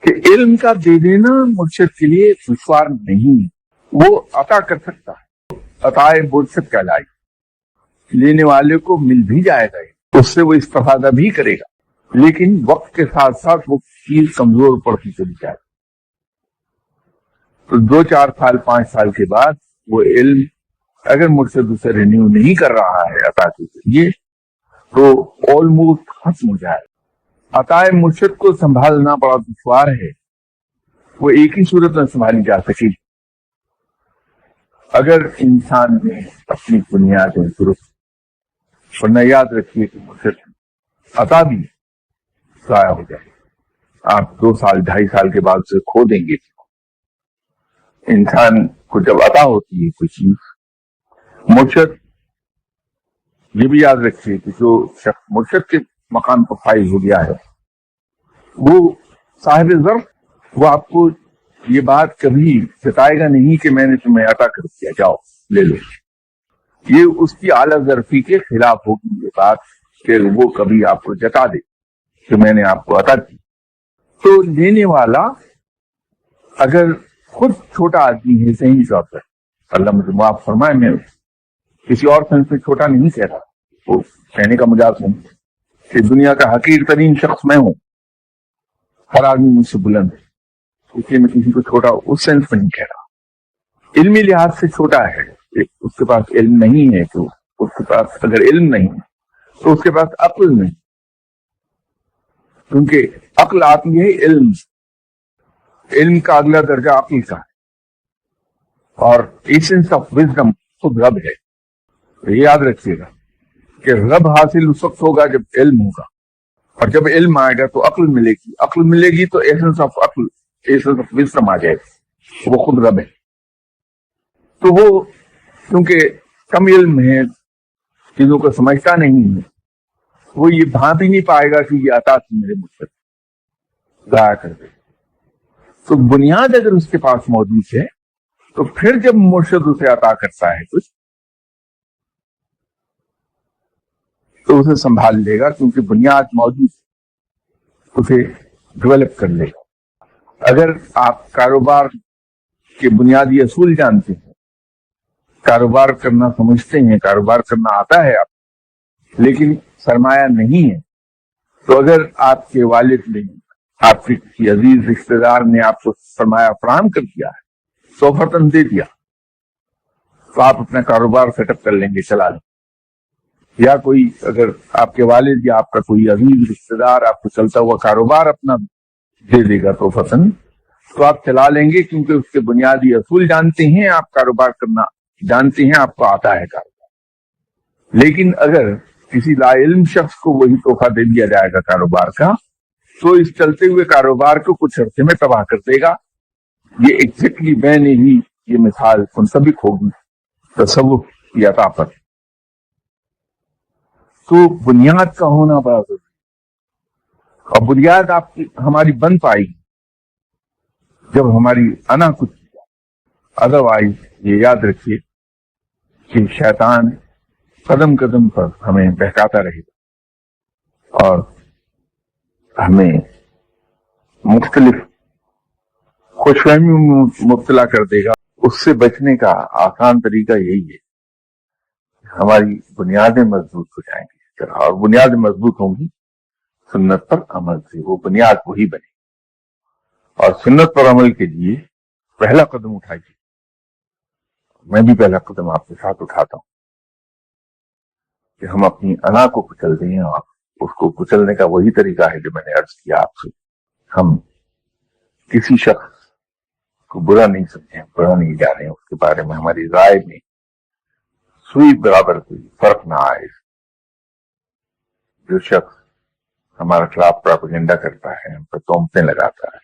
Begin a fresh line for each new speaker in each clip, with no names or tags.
کہ علم کا دے دینا مرشد کے لیے دشوار نہیں ہے، وہ عطا کر سکتا ہے، عطائے مرشد کہلائی، لینے والے کو مل بھی جائے گا، اس سے وہ استفادہ بھی کرے گا، لیکن وقت کے ساتھ ساتھ وہ چیز کمزور پڑتی چلی جائے، تو 2-4 سال 5 سال کے بعد وہ علم اگر مرشد اسے رینیو نہیں کر رہا ہے عطا کے ذریعے تو آلموسٹ ختم ہو جائے۔ عطائے مرشد کو سنبھالنا بڑا دشوار ہے، وہ ایک ہی صورت میں سنبھالی جا سکے اگر انسان نے اپنی بنیادیں درست، ورنہ یاد رکھیے کہ مرشد عطا بھی ضائع ہو جائے، آپ 2 سال 2.5 سال کے بعد اسے کھو دیں گے۔ انسان کو جب عطا ہوتی ہے کوئی چیز، مرشد یہ بھی یاد رکھیے کہ جو شخص مرشد کے مقام پر فائز ہو گیا ہے وہ صاحب ظرف، وہ آپ کو یہ بات کبھی جتائے گا نہیں کہ میں نے تمہیں عطا کر دیا، جاؤ لے لو، یہ اس کی اعلیٰ ظرفی کے خلاف ہوگی یہ بات کہ وہ کبھی آپ کو جتا دے کہ میں نے آپ کو عطا کی۔ تو لینے والا اگر خود چھوٹا آدمی ہے صحیح طور پر، اللہ مجھے معاف فرمائے، میں کسی اور سنس میں چھوٹا نہیں کہہ رہا، وہ کہنے کا مجاز ہوں کہ دنیا کا حقیر ترین شخص میں ہوں، ہر آدمی مجھ سے بلند ہے، اس لیے میں کسی کو چھوٹا اس سینس میں نہیں کہہ رہا، علمی لحاظ سے چھوٹا ہے، اس کے پاس علم نہیں ہے، تو اس کے پاس اگر علم نہیں تو اس کے پاس عقل نہیں، کیونکہ عقل آتی ہے علم کا اگلا درجہ عقل کا ہے، اور ایسنس آف وزڈم خود رب ہے۔ یہ یاد رکھیے گا کہ رب حاصل اس وقت ہوگا جب علم ہوگا، اور جب علم آئے گا تو عقل ملے گی تو ایسنس آف عقل، ایسنس آف وزڈم آ جائے گا، وہ خود رب ہے۔ تو وہ کیونکہ کم علم ہے، چیزوں کو سمجھتا نہیں ہے، وہ یہ بھانپ ہی نہیں پائے گا کہ یہ عطا تھی میرے مرشد، ضائع کر دے۔ تو بنیاد اگر اس کے پاس موجود ہے تو پھر جب مرشد اسے عطا کرتا ہے کچھ تو اسے سنبھال لے گا، کیونکہ بنیاد موجود ہے، اسے ڈیولپ کر لے گا۔ اگر آپ کاروبار کے بنیادی اصول جانتے ہیں، کاروبار کرنا سمجھتے ہیں، کاروبار کرنا آتا ہے آپ، لیکن سرمایہ نہیں ہے، تو اگر آپ کے والد نے، آپ کے کسی عزیز رشتے دار نے آپ کو سرمایہ فراہم کر دیا ہے، 100% دے دیا، تو آپ اپنا کاروبار سیٹ اپ کر لیں گے، چلا لیں۔ یا کوئی اگر آپ کے والد یا آپ کا کوئی عزیز رشتے دار آپ کو چلتا ہوا کاروبار اپنا دے دے گا 100%، تو آپ چلا لیں گے، کیونکہ اس کے بنیادی اصول جانتے ہیں، آپ کاروبار کرنا جانتے ہیں، آپ کو آتا ہے کاروبار۔ لیکن اگر کسی لا علم شخص کو وہی تحفہ دے دیا جائے گا کاروبار کا، تو اس چلتے ہوئے کاروبار کو کچھ عرصے میں تباہ کر دے گا۔ یہ ایگزیکٹلی میں نے ہی یہ مثال منسبق ہوگی تصوف کی عطا پر۔ تو بنیاد کا ہونا بڑا ضروری ہے، اور بنیاد آپ کی ہماری بن پائے گی جب ہماری انا کچھ کیا، ادروائز یہ یاد رکھیے کہ شیطان قدم قدم پر ہمیں بہکاتا رہے گا اور ہمیں مختلف خوش فہمیوں میں مبتلا کر دے گا۔ اس سے بچنے کا آسان طریقہ یہی ہے، ہماری بنیادیں مضبوط ہو جائیں گی اس طرح، اور بنیادیں مضبوط ہوں گی سنت پر عمل سے، وہ بنیاد وہی بنے، اور سنت پر عمل کے لیے پہلا قدم اٹھائیے۔ میں بھی پہلا قدم آپ کے ساتھ اٹھاتا ہوں کہ ہم اپنی انا کو کچل دیں، اور اس کو کچلنے کا وہی طریقہ ہے جو میں نے عرض کیا آپ سے۔ ہم کسی شخص کو برا نہیں سمجھیں، برا نہیں جانیں، اس کے بارے میں ہماری رائے میں سوئی برابر کوئی فرق نہ آئے۔ جو شخص ہمارے خلاف پراپیگنڈا کرتا ہے، ہم پر تہمتیں لگاتا ہے،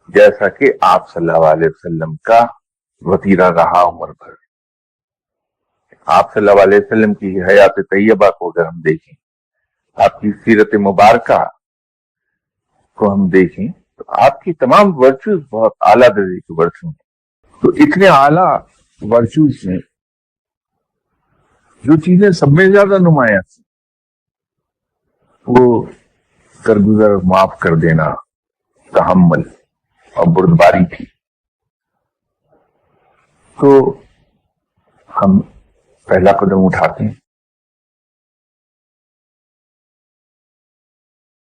جیسا کہ آپ صلی اللہ علیہ وسلم کا وتیرہ رہا عمر بھر، آپ صلی اللہ علیہ وسلم کی حیات طیبہ کو اگر ہم دیکھیں، آپ کی سیرت مبارکہ کو ہم دیکھیں، تو آپ کی تمام ورچوز بہت اعلیٰ درجے کی ورچوز ہیں۔ تو اتنے اعلیٰ ورچوز میں جو چیزیں سب میں زیادہ نمایاں تھیں، وہ درگزر معاف کر دینا، تحمل اور بردباری تھی. تو ہم پہلا قدم اٹھاتے ہیں